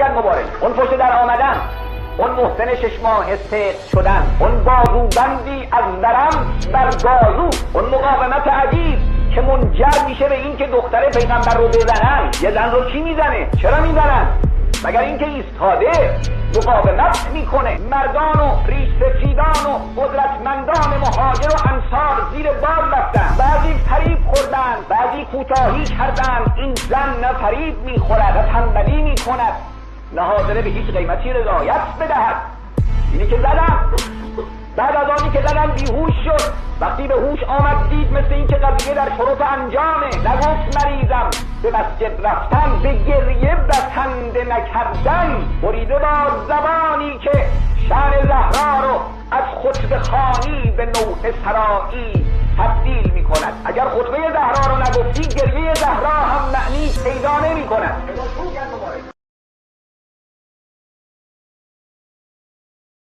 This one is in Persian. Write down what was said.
سوگند مبارک، اون پشت در آمدن، اون محسن 6 ماه سقط شدن، اون بازوبندی از درم بر بازو، اون مقاومت عجیب که منجر میشه به این که دختر پیغمبر رو بزنن. یه زن رو کی میزنه؟ چرا میزنن؟ مگر اینکه ایستاده مقاومت میکنه. مردان و ریش سفیدان و قدرتمندان مهاجر و انصار زیر بار رفتن، بعضی فریب خوردن، بعضی کوتاهی کردن. این زن نه فریب میخورد نه تنبلی میکند، نه حاضره به هیچ قیمتی رضایت بدهد. اینی که زدم، بعد از آنی که زدم بیهوش شد. وقتی به هوش آمد دید مثل این که قضیه در شرف انجامه. نگفت مریضم، به مسجد رفتن، به گریه بسنده نکردن. بریده با زبانی که شأن زهرا رو از خطبه خوانی به نوع سرایی تبدیل می کند. اگر خطبه زهرا رو نگفتی، گریه زهرا هم معنی پیدا نمی کند.